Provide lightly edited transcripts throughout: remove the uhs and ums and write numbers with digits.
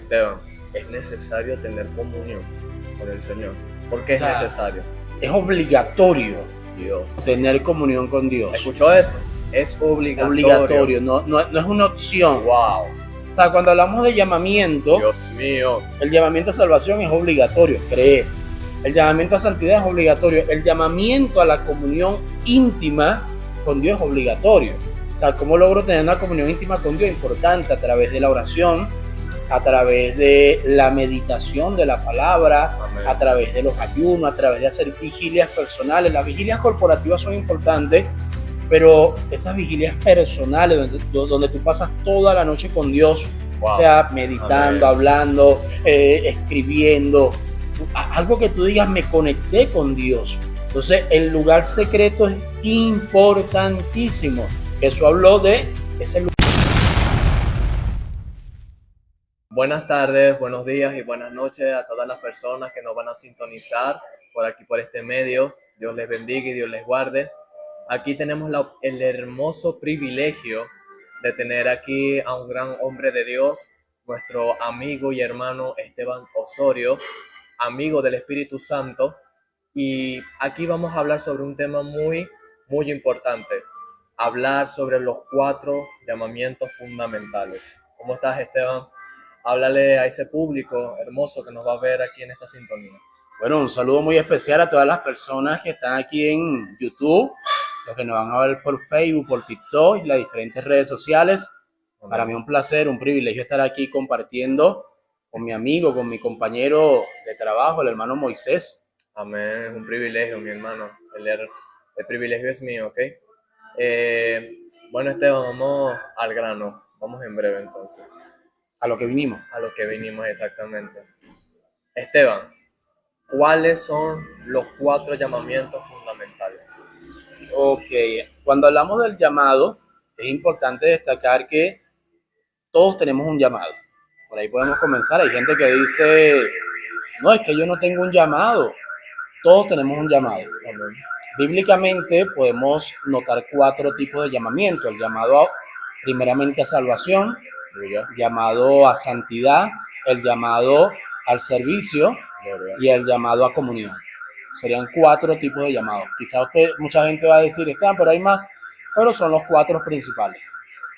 Esteban, es necesario tener comunión con el Señor. ¿Por qué O sea, es necesario? Es obligatorio Dios. tener comunión con Dios. ¿Escuchó eso? Es obligatorio. Obligatorio, no es una opción. Wow. O sea, cuando hablamos de llamamiento, Dios mío. el llamamiento a salvación es obligatorio, creer. El llamamiento a santidad es obligatorio. El llamamiento a la comunión íntima con Dios es obligatorio. O sea, ¿cómo logro tener una comunión íntima con Dios? Importante, a través de la oración, a través de la meditación de la palabra, Amén. a través de los ayunos, a través de hacer vigilias personales. Las vigilias corporativas son importantes, pero esas vigilias personales donde tú pasas toda la noche con Dios, Wow. o sea, meditando, Amén. hablando, escribiendo, algo que tú digas, me conecté con Dios. Entonces, el lugar secreto es importantísimo. Eso habló de ese lugar. Buenas tardes, buenos días y buenas noches a todas las personas que nos van a sintonizar por aquí, por este medio. Dios les bendiga y Dios les guarde. Aquí tenemos el hermoso privilegio de tener aquí a un gran hombre de Dios, nuestro amigo y hermano Esteban Osorio, amigo del Espíritu Santo. Y aquí vamos a hablar sobre un tema muy importante. Hablar sobre los 4 llamamientos fundamentales. ¿Cómo estás, Esteban? Háblale a ese público hermoso que nos va a ver aquí en esta sintonía. Bueno, un saludo muy especial a todas las personas que están aquí en YouTube, los que nos van a ver por Facebook, por TikTok y las diferentes redes sociales. Amén. Para mí un placer, un privilegio estar aquí compartiendo con mi amigo, con mi compañero de trabajo, el hermano Moisés. Amén, es un privilegio, mi hermano. El privilegio es mío, ¿ok? Bueno, Esteban, vamos al grano. Vamos en breve, entonces. A lo que vinimos. A lo que vinimos, exactamente. Esteban, ¿cuáles son los 4 llamamientos fundamentales? Ok, cuando hablamos del llamado, es importante destacar que todos tenemos un llamado. Por ahí podemos comenzar. Hay gente que dice, no, es que yo no tengo un llamado. Todos tenemos un llamado. Amén. Bíblicamente podemos notar 4 tipos de llamamiento. El llamado primeramente a salvación, el llamado a santidad, el llamado al servicio y el llamado a comunión. Serían 4 tipos de llamados. Quizá mucha gente va a decir, pero hay más, pero son los 4 principales.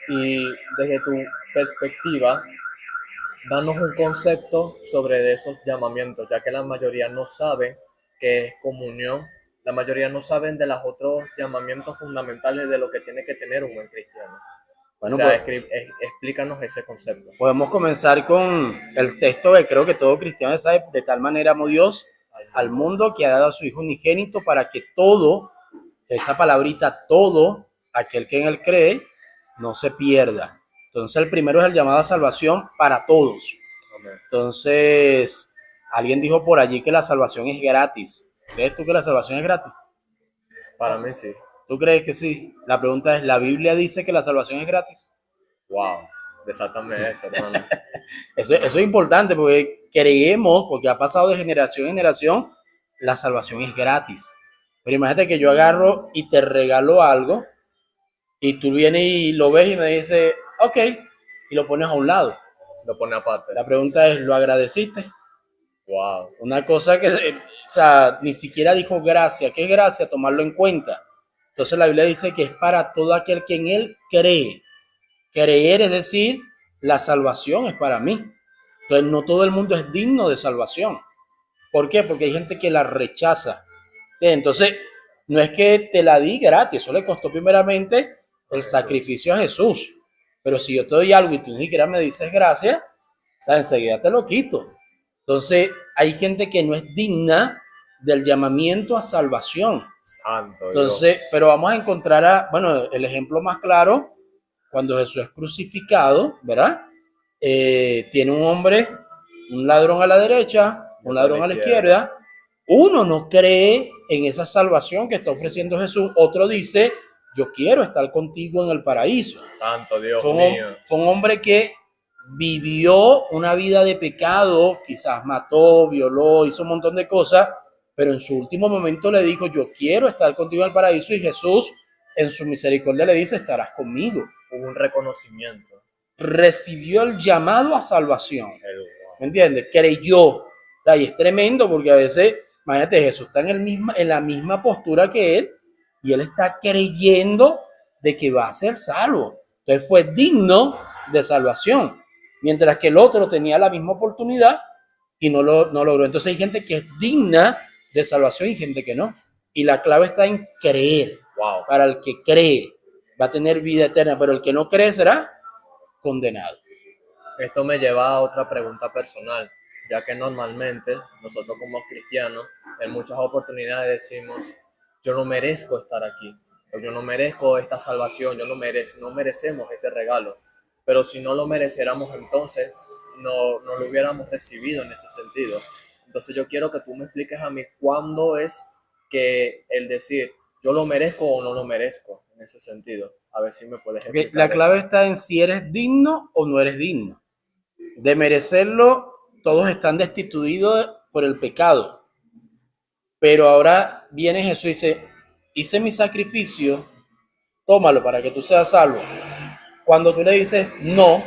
Y desde tu perspectiva, danos un concepto sobre esos llamamientos, ya que la mayoría no sabe qué es comunión, la mayoría no saben de los otros llamamientos fundamentales de lo que tiene que tener un buen cristiano. Bueno, o sea, pues, explícanos ese concepto. Podemos comenzar con el texto que creo que todo cristiano sabe: de tal manera amó Dios al mundo que ha dado a su Hijo unigénito para que todo, esa palabrita todo, aquel que en él cree, no se pierda. Entonces el primero es el llamado a salvación para todos. Amén. Entonces, alguien dijo por allí que la salvación es gratis. ¿Crees tú que la salvación es gratis? Para mí sí. ¿Tú crees que sí? La pregunta es, ¿la Biblia dice que la salvación es gratis? Wow, desátame eso, hermano. Eso es importante porque creemos, porque ha pasado de generación en generación, la salvación es gratis. Pero imagínate que yo agarro y te regalo algo y tú vienes y lo ves y me dices, ok, y lo pones a un lado. Lo pone aparte. La pregunta es, ¿lo agradeciste? Wow. Una cosa que, o sea, ni siquiera dijo gracias. ¿Qué es gracia? Tomarlo en cuenta. Entonces la Biblia dice que es para todo aquel que en él cree. Creer es decir, la salvación es para mí. Entonces no todo el mundo es digno de salvación. ¿Por qué? Porque hay gente que la rechaza. Entonces, no es que te la di gratis, eso le costó primeramente el sacrificio a Jesús. Pero si yo te doy algo y tú ni siquiera me dices gracias, o sea, enseguida te lo quito. Entonces, hay gente que no es digna del llamamiento a salvación. Santo Entonces, Dios. pero vamos a encontrar el ejemplo más claro cuando Jesús es crucificado, ¿verdad? Tiene un hombre, un ladrón a la derecha, un ladrón a la izquierda. Uno no cree en esa salvación que está ofreciendo Jesús. Otro dice, yo quiero estar contigo en el paraíso. Santo Dios mío. Fue un hombre que vivió una vida de pecado, quizás mató, violó, hizo un montón de cosas, pero en su último momento le dijo, yo quiero estar contigo en el paraíso, y Jesús en su misericordia le dice, estarás conmigo. Hubo un reconocimiento. Recibió el llamado a salvación. ¿me entiendes? Creyó. O sea, y es tremendo porque a veces, imagínate, Jesús está en la misma postura que él y él está creyendo de que va a ser salvo. Entonces fue digno de salvación, mientras que el otro tenía la misma oportunidad y no logró. Entonces hay gente que es digna de salvación y gente que no. Y la clave está en creer. Wow. Para el que cree va a tener vida eterna, pero el que no cree será condenado. Esto me lleva a otra pregunta personal, ya que normalmente nosotros como cristianos en muchas oportunidades decimos, yo no merezco estar aquí, o yo no merezco esta salvación, no merecemos este regalo, pero si no lo mereciéramos entonces no lo hubiéramos recibido en ese sentido. Entonces yo quiero que tú me expliques a mí cuándo es que el decir yo lo merezco o no lo merezco en ese sentido. A ver si me puedes explicar. La clave eso. está en si eres digno o no eres digno. De merecerlo, todos están destituidos por el pecado. Pero ahora viene Jesús y dice, hice mi sacrificio, tómalo para que tú seas salvo. Cuando tú le dices no,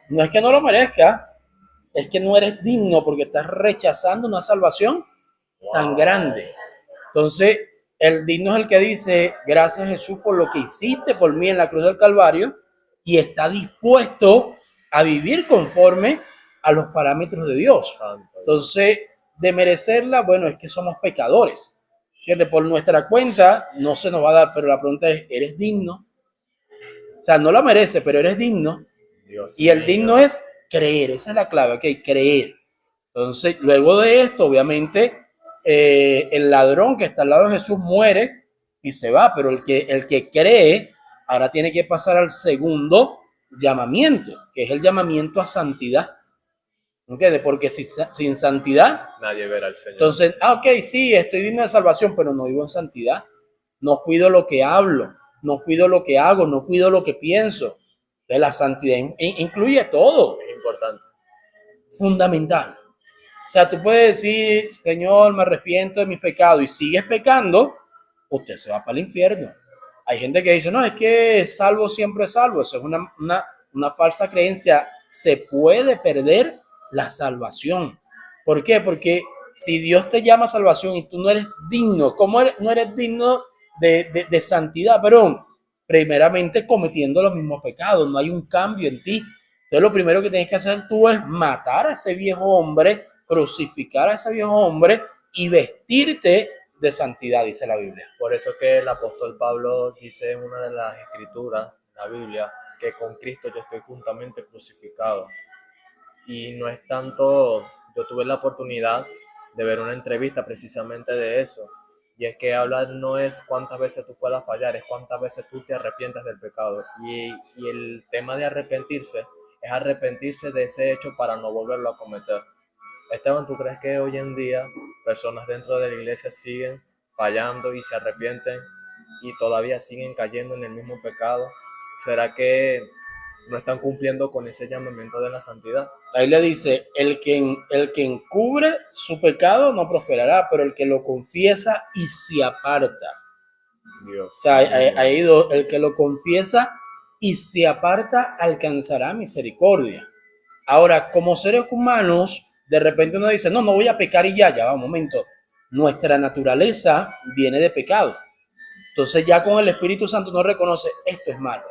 no es que no lo merezca, es que no eres digno porque estás rechazando una salvación tan grande. Entonces, el digno es el que dice, gracias Jesús por lo que hiciste por mí en la cruz del Calvario y está dispuesto a vivir conforme a los parámetros de Dios. Entonces, de merecerla, bueno, es que somos pecadores. Que por nuestra cuenta no se nos va a dar, pero la pregunta es, ¿eres digno? O sea, no la merece, pero eres digno. Dios y el mío. digno es creer, esa es la clave, ok, creer. Entonces, luego de esto, obviamente, el ladrón que está al lado de Jesús muere y se va, pero el que cree ahora tiene que pasar al segundo llamamiento, que es el llamamiento a santidad. ¿Entiendes? Porque sin santidad nadie verá al Señor. Entonces, ok, sí, estoy digno de salvación, pero no vivo en santidad. No cuido lo que hablo, no cuido lo que hago, no cuido lo que pienso. Entonces, la santidad incluye todo. Es importante. Fundamental. O sea, tú puedes decir, Señor, me arrepiento de mis pecados y sigues pecando, usted se va para el infierno. Hay gente que dice, no, es que salvo siempre es salvo. Eso es una falsa creencia. Se puede perder la salvación. ¿Por qué? Porque si Dios te llama a salvación y tú no eres digno, ¿cómo no eres digno de santidad? Pero primeramente cometiendo los mismos pecados, no hay un cambio en ti. Entonces lo primero que tienes que hacer tú es matar a ese viejo hombre, crucificar a ese viejo hombre y vestirte de santidad, dice la Biblia. Por eso que el apóstol Pablo dice en una de las escrituras, la Biblia, que con Cristo yo estoy juntamente crucificado. Y no es tanto, yo tuve la oportunidad de ver una entrevista precisamente de eso. Y es que hablar no es cuántas veces tú puedas fallar, es cuántas veces tú te arrepientes del pecado. Y el tema de arrepentirse es arrepentirse de ese hecho para no volverlo a cometer. Esteban, ¿tú crees que hoy en día personas dentro de la iglesia siguen fallando y se arrepienten y todavía siguen cayendo en el mismo pecado? ¿Será que no están cumpliendo con ese llamamiento de la santidad? La Biblia dice, el que encubre su pecado no prosperará, pero el que lo confiesa y se aparta. Dios. O sea, ha ido, el que lo confiesa y se aparta alcanzará misericordia. Ahora, como seres humanos, de repente uno dice, no voy a pecar y ya va, un momento. Nuestra naturaleza viene de pecado. Entonces ya con el Espíritu Santo no reconoce, esto es malo.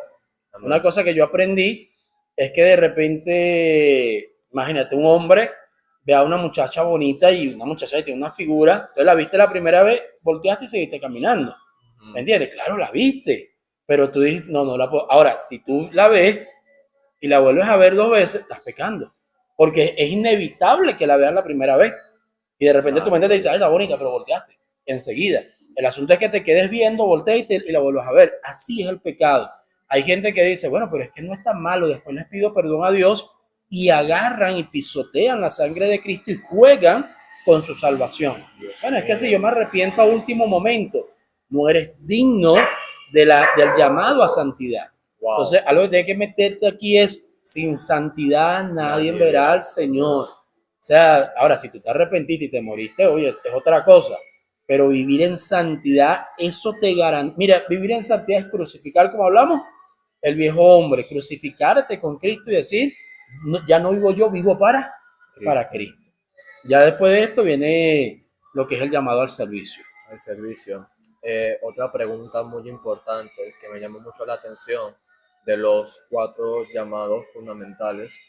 Amén. Una cosa que yo aprendí es que de repente, imagínate, un hombre ve a una muchacha bonita y una muchacha que tiene una figura, entonces la viste la primera vez, volteaste y seguiste caminando. ¿Me entiendes? Claro, la viste, pero tú dices, no la puedo. Ahora, si tú la ves y la vuelves a ver 2 veces, estás pecando. Porque es inevitable que la veas la primera vez. Y de repente tu mente te dice, ay, está bonita, pero volteaste. Enseguida. El asunto es que te quedes viendo, volteas y la vuelvas a ver. Así es el pecado. Hay gente que dice, bueno, pero es que no es tan malo. Después les pido perdón a Dios y agarran y pisotean la sangre de Cristo y juegan con su salvación. Bueno, es que si yo me arrepiento a último momento, no eres digno del llamado a santidad. Wow. Entonces, algo que tienes que meterte aquí es, sin santidad nadie verá al Señor. O sea, ahora, si tú te arrepentiste y te moriste, oye, es otra cosa. Pero vivir en santidad, eso te garantiza. Mira, vivir en santidad es crucificar, como hablamos, el viejo hombre, crucificarte con Cristo y decir, ya no vivo yo, vivo para para Cristo. Ya después de esto viene lo que es el llamado al servicio. El servicio. Otra pregunta muy importante que me llamó mucho la atención de los 4 llamados fundamentales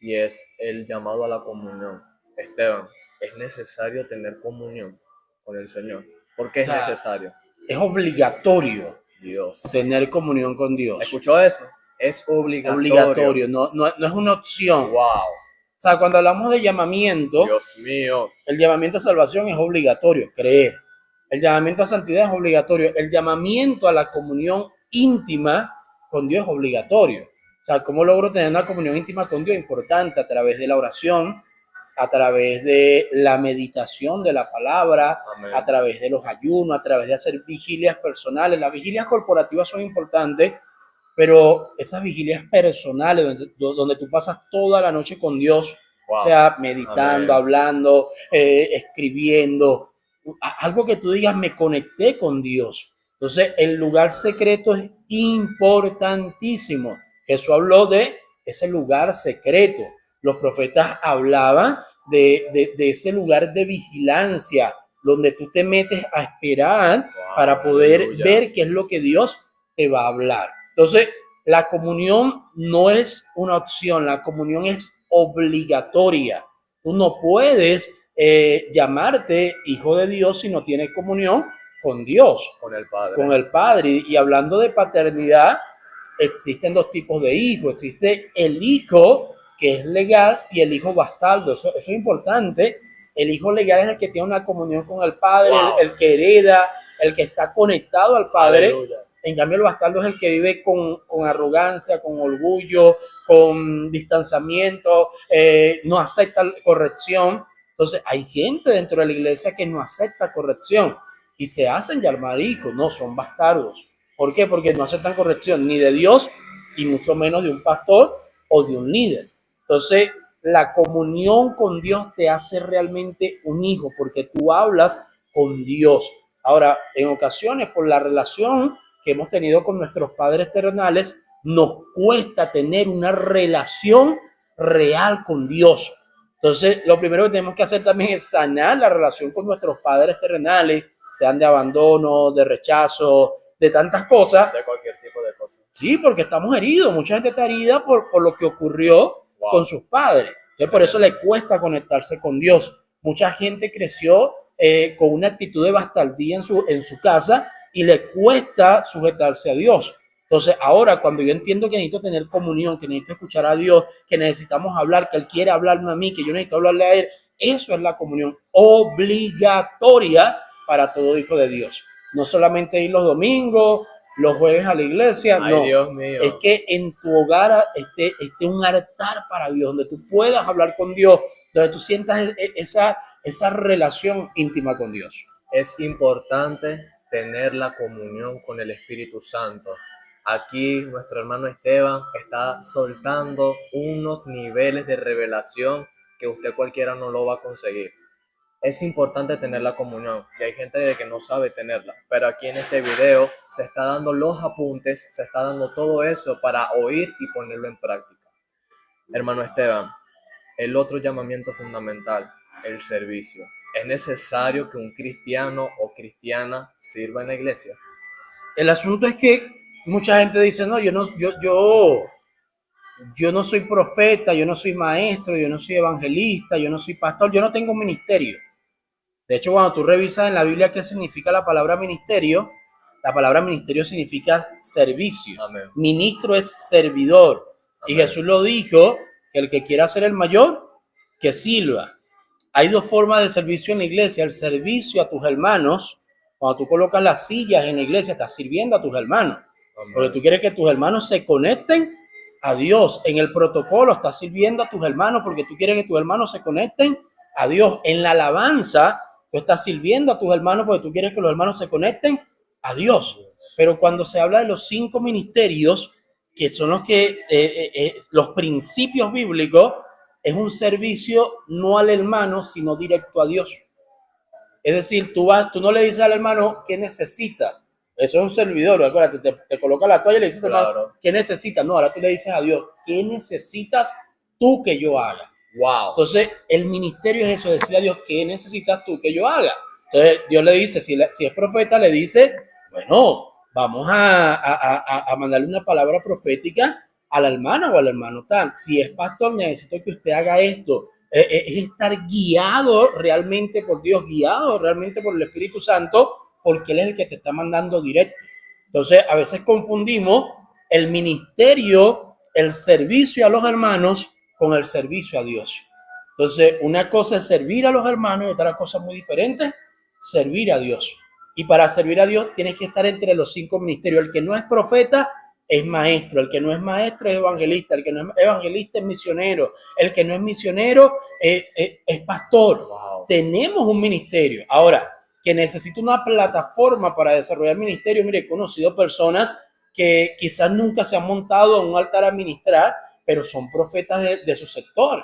y es el llamado a la comunión. Esteban, ¿es necesario tener comunión con el Señor? ¿Por qué O es sea, necesario? Es obligatorio Dios. tener comunión con Dios. ¿Escuchó eso? Es obligatorio. Obligatorio, no es una opción. Wow. O sea, cuando hablamos de llamamiento, Dios mío. el llamamiento a salvación es obligatorio, creer. El llamamiento a santidad es obligatorio. El llamamiento a la comunión íntima con Dios es obligatorio. O sea, ¿cómo logro tener una comunión íntima con Dios? Importante, a través de la oración, a través de la meditación de la palabra, Amén. a través de los ayunos, a través de hacer vigilias personales. Las vigilias corporativas son importantes, pero esas vigilias personales donde tú pasas toda la noche con Dios, Wow. o sea, meditando, Amén. hablando, escribiendo, algo que tú digas, me conecté con Dios. Entonces, el lugar secreto es importantísimo. Jesús habló de ese lugar secreto. Los profetas hablaban de ese lugar de vigilancia, donde tú te metes a esperar para poder ver qué es lo que Dios te va a hablar. Entonces, la comunión no es una opción, la comunión es obligatoria. Tú no puedes llamarte hijo de Dios si no tienes comunión con Dios, con el Padre. Con el Padre. Y hablando de paternidad, existen 2 tipos de hijos. Existe el hijo que es legal y el hijo bastardo. Eso es importante. El hijo legal es el que tiene una comunión con el Padre, Wow. el que hereda, el que está conectado al Padre. Aleluya. En cambio, el bastardo es el que vive con arrogancia, con orgullo, con distanciamiento, no acepta corrección. Entonces, hay gente dentro de la iglesia que no acepta corrección y se hacen llamar hijos, no, son bastardos. ¿Por qué? Porque no aceptan corrección ni de Dios y mucho menos de un pastor o de un líder. Entonces, la comunión con Dios te hace realmente un hijo porque tú hablas con Dios. Ahora, en ocasiones, por la relación que hemos tenido con nuestros padres terrenales, nos cuesta tener una relación real con Dios. Entonces, lo primero que tenemos que hacer también es sanar la relación con nuestros padres terrenales, sean de abandono, de rechazo, de tantas cosas. De cualquier tipo de cosas. Sí, porque estamos heridos. Mucha gente está herida por lo que ocurrió con sus padres. Entonces, por eso le cuesta conectarse con Dios. Mucha gente creció con una actitud de bastardía en su casa y le cuesta sujetarse a Dios. Entonces, ahora cuando yo entiendo que necesito tener comunión, que necesito escuchar a Dios, que necesitamos hablar, que Él quiere hablarme a mí, que yo necesito hablarle a Él, eso es la comunión obligatoria para todo hijo de Dios. No solamente ir los domingos, los jueves a la iglesia, Ay, no. Dios mío. Es que en tu hogar esté un altar para Dios, donde tú puedas hablar con Dios, donde tú sientas esa relación íntima con Dios. Es importante tener la comunión con el Espíritu Santo. Aquí nuestro hermano Esteban está soltando unos niveles de revelación que usted cualquiera no lo va a conseguir. Es importante tener la comunión y hay gente de que no sabe tenerla, pero aquí en este video se está dando los apuntes, se está dando todo eso para oír y ponerlo en práctica. Hermano Esteban, el otro llamamiento fundamental, el servicio. ¿Es necesario que un cristiano o cristiana sirva en la iglesia? El asunto es que mucha gente dice, no, yo no soy profeta, yo no soy maestro, yo no soy evangelista, yo no soy pastor, yo no tengo un ministerio. De hecho, cuando tú revisas en la Biblia qué significa la palabra ministerio significa servicio. Amén. Ministro es servidor. Amén. Y Jesús lo dijo, que el que quiera ser el mayor, que sirva. Hay 2 formas de servicio en la iglesia. El servicio a tus hermanos. Cuando tú colocas las sillas en la iglesia, estás sirviendo a tus hermanos. Amén. Porque tú quieres que tus hermanos se conecten a Dios. En el protocolo estás sirviendo a tus hermanos porque tú quieres que tus hermanos se conecten a Dios. En la alabanza, tú estás sirviendo a tus hermanos porque tú quieres que los hermanos se conecten a Dios. Pero cuando se habla de los 5 ministerios, que son los principios bíblicos, es un servicio no al hermano, sino directo a Dios. Es decir, tú no le dices al hermano qué necesitas. Eso es un servidor, acuérdate, te coloca la toalla y le dices, claro, hermano, ¿qué necesitas? No, ahora tú le dices a Dios, ¿qué necesitas tú que yo haga? Wow. Entonces, el ministerio es eso, decirle a Dios, ¿qué necesitas tú que yo haga? Entonces, Dios le dice, si es profeta, le dice, bueno, vamos a mandarle una palabra profética a la hermana o al hermano tal. Si es pastor, necesito que usted haga esto. Es estar guiado realmente por Dios, guiado realmente por el Espíritu Santo, porque Él es el que te está mandando directo. Entonces, a veces confundimos el ministerio, el servicio a los hermanos con el servicio a Dios. Entonces, una cosa es servir a los hermanos y otra cosa muy diferente, servir a Dios. Y para servir a Dios tienes que estar entre los 5 ministerios. El que no es profeta es maestro, el que no es maestro es evangelista, el que no es evangelista es misionero, el que no es misionero es pastor. Wow. Tenemos un ministerio. Ahora, que necesita una plataforma para desarrollar ministerio, mire, he conocido personas que quizás nunca se han montado en un altar a ministrar, pero son profetas de su sector.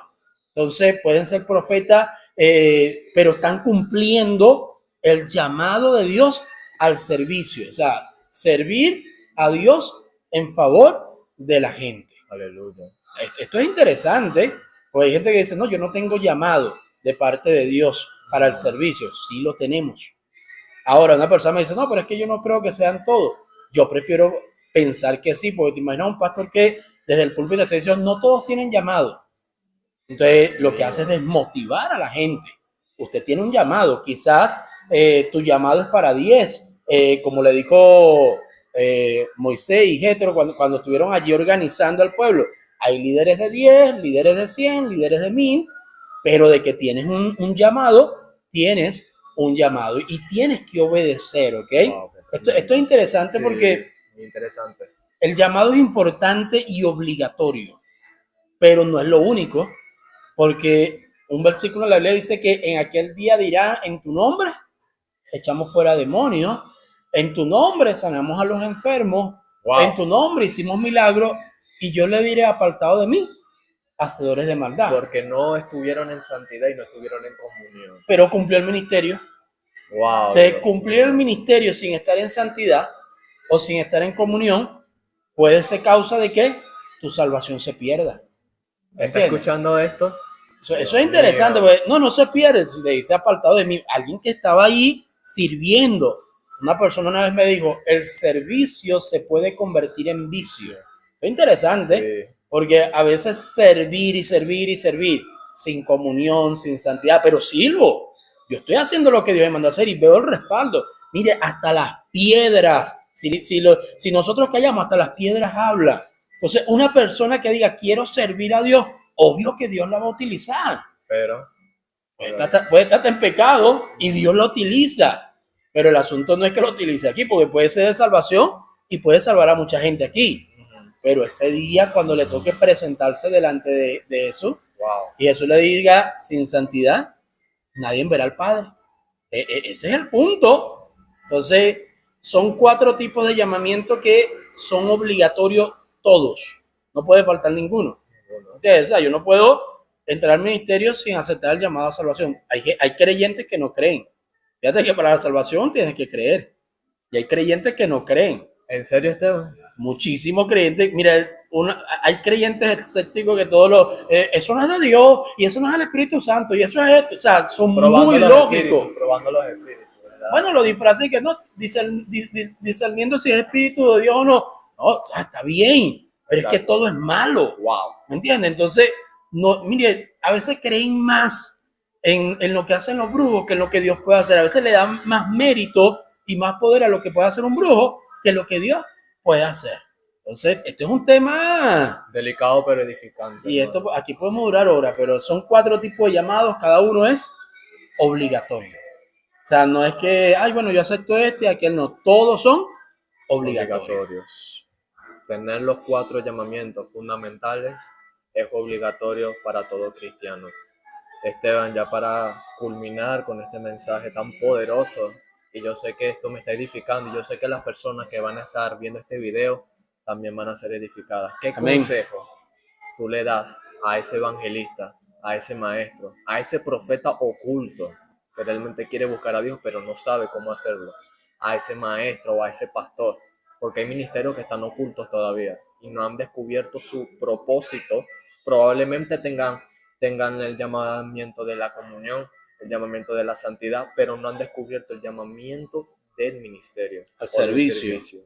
Entonces pueden ser profetas, pero están cumpliendo el llamado de Dios al servicio. O sea, servir a Dios en favor de la gente. Aleluya. Esto es interesante, porque hay gente que dice, no, yo no tengo llamado de parte de Dios para el servicio. Sí lo tenemos. Ahora una persona me dice, no, pero es que yo no creo que sean todos. Yo prefiero pensar que sí, porque te imaginas un pastor que desde el púlpito está diciendo, no todos tienen llamado. Entonces, Sí. lo que hace es desmotivar a la gente. Usted tiene un llamado, quizás tu llamado es para 10, como le dijo Moisés y Jetro cuando estuvieron allí organizando al pueblo. Hay líderes de 10, líderes de 100, líderes de 1000, pero de que tienes un llamado, tienes un llamado y tienes que obedecer, ¿ok? Wow, Esto es interesante sí, porque muy interesante. el llamado es importante y obligatorio, pero no es lo único, porque un versículo de la Biblia dice que en aquel día dirá, en tu nombre echamos fuera demonios, en tu nombre sanamos a los enfermos, Wow. en tu nombre hicimos milagros, y yo le diré, apartado de mí, hacedores de maldad. Porque no estuvieron en santidad y no estuvieron en comunión. Pero cumplió el ministerio. Wow, De Dios cumplir el mío. ministerio sin estar en santidad o sin estar en comunión, puede ser causa de que tu salvación se pierda. ¿Está ¿Entiendes? escuchando esto? Eso Dios es interesante, mío. porque no se pierde, si le dice apartado de mí, alguien que estaba ahí sirviendo. Una persona una vez me dijo, el servicio se puede convertir en vicio. Es interesante, Sí. porque a veces servir y servir y servir, sin comunión, sin santidad, pero sirvo. Yo estoy haciendo lo que Dios me mandó a hacer y veo el respaldo. Mire, hasta las piedras, si nosotros callamos, hasta las piedras hablan. Entonces, una persona que diga, quiero servir a Dios, obvio que Dios la va a utilizar. Pero, Puede estar en pecado y Dios lo utiliza. Pero el asunto no es que lo utilice aquí, porque puede ser de salvación y puede salvar a mucha gente aquí. Pero ese día, cuando le toque presentarse delante de eso, wow. y Jesús le diga, sin santidad, nadie verá al Padre. Ese es el punto. Entonces, son 4 tipos de llamamiento que son obligatorios todos. No puede faltar ninguno. O sea, yo no puedo entrar al ministerio sin aceptar el llamado a salvación. Hay creyentes que no creen. Fíjate que para la salvación tienes que creer. Y hay creyentes que no creen. ¿En serio, Esteban? Muchísimos creyentes. Mira, hay creyentes escépticos que eso no es de Dios, y eso no es del Espíritu Santo, y eso es esto. O sea, son Probando muy los lógicos. espíritus, probando los espíritus, ¿verdad? Bueno, lo disfrazan que no, discerniendo si es espíritu de Dios o no. No, o sea, está bien, pero Exacto. es que todo es malo. Wow. ¿Me entiendes? Entonces, no, mire, a veces creen más en lo que hacen los brujos que en lo que Dios puede hacer. A veces le dan más mérito y más poder a lo que puede hacer un brujo que lo que Dios puede hacer. Entonces, este es un tema Delicado pero edificante. y esto aquí podemos durar horas, pero son 4 tipos de llamados, cada uno es obligatorio. O sea, no es que, ay, bueno, yo acepto y aquel no. Todos son obligatorios. Tener los 4 llamamientos fundamentales es obligatorio para todo cristiano. Esteban, ya para culminar con este mensaje tan poderoso, y yo sé que esto me está edificando, y yo sé que las personas que van a estar viendo este video también van a ser edificadas. ¿Qué Amén. consejo tú le das a ese evangelista, a ese maestro, a ese profeta oculto que realmente quiere buscar a Dios pero no sabe cómo hacerlo? A ese maestro o a ese pastor, porque hay ministerios que están ocultos todavía y no han descubierto su propósito. Probablemente tengan tengan el llamamiento de la comunión, el llamamiento de la santidad, pero no han descubierto el llamamiento del ministerio Al o del servicio. servicio.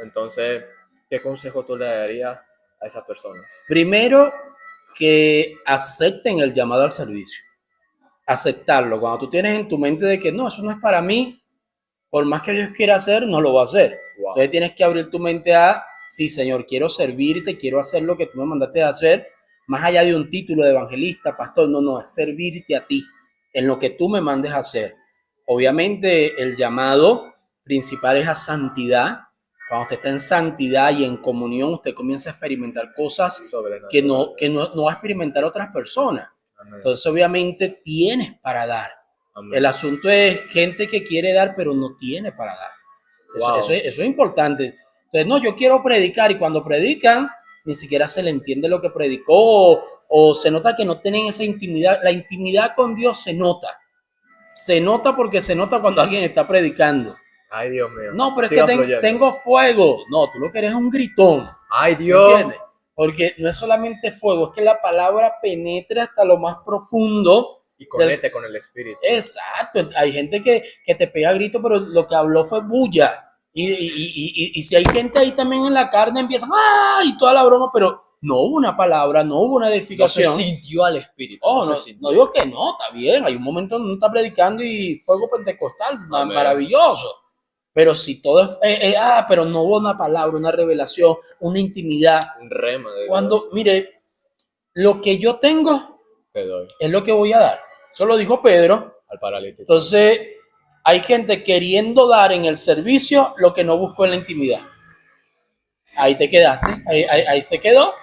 Entonces, ¿qué consejo tú le darías a esas personas? Primero, que acepten el llamado al servicio. Aceptarlo. Cuando tú tienes en tu mente de que no, eso no es para mí, por más que Dios quiera hacer, no lo va a hacer. Wow. Entonces tienes que abrir tu mente a, sí, Señor, quiero servirte, quiero hacer lo que tú me mandaste a hacer, más allá de un título de evangelista, pastor, no, es servirte a ti, en lo que tú me mandes a hacer. Obviamente el llamado principal es a santidad. Cuando usted está en santidad y en comunión, usted comienza a experimentar cosas que no va a experimentar otras personas. Amén. Entonces obviamente tienes para dar. Amén. El asunto es gente que quiere dar, pero no tiene para dar. Wow. Eso es importante. Entonces, no, yo quiero predicar y cuando predican, ni siquiera se le entiende lo que predicó o se nota que no tienen esa intimidad. La intimidad con Dios se nota. Se nota porque se nota cuando alguien está predicando. Ay, Dios mío. No, pero es que tengo fuego. No, tú lo que eres es un gritón. Ay, Dios. ¿Entiendes? Porque no es solamente fuego, es que la palabra penetra hasta lo más profundo. Y conecte con el espíritu. Exacto. Hay gente que te pega grito, pero lo que habló fue bulla. Y si hay gente ahí también en la carne, empiezan ¡ah! Y toda la broma, pero no hubo una palabra, no hubo una edificación. No se sintió al espíritu. Oh, no digo que no, está bien. Hay un momento donde uno está predicando y fuego pentecostal, Amén. maravilloso. Pero si todo es, pero no hubo una palabra, una revelación, una intimidad. Un rema de Cuando, Dios. mire, lo que yo tengo Te doy es lo que voy a dar. Eso lo dijo Pedro. al paralítico. Entonces, hay gente queriendo dar en el servicio lo que no buscó en la intimidad. Ahí te quedaste, ahí se quedó.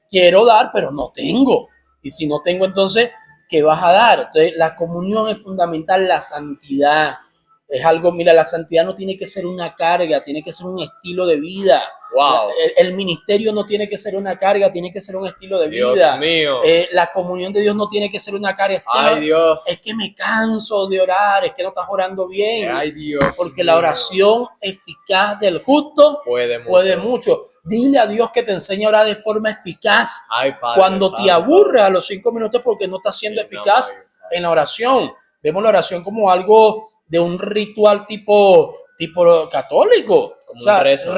Quiero dar, pero no tengo. Y si no tengo, entonces, ¿qué vas a dar? Entonces, la comunión es fundamental, la santidad. Es algo, mira, la santidad no tiene que ser una carga, tiene que ser un estilo de vida. Wow. El ministerio no tiene que ser una carga, tiene que ser un estilo de Dios vida. Mío. La comunión de Dios no tiene que ser una carga. Ay, Dios. Es que me canso de orar, es que no estás orando bien. Ay, Dios. Porque la oración eficaz del justo puede mucho. Dile a Dios que te enseñe a orar de forma eficaz. Ay, Padre, cuando te aburra a los 5 minutos porque no estás siendo eficaz en la oración. Vemos la oración como algo de un ritual tipo católico. Como un rezo.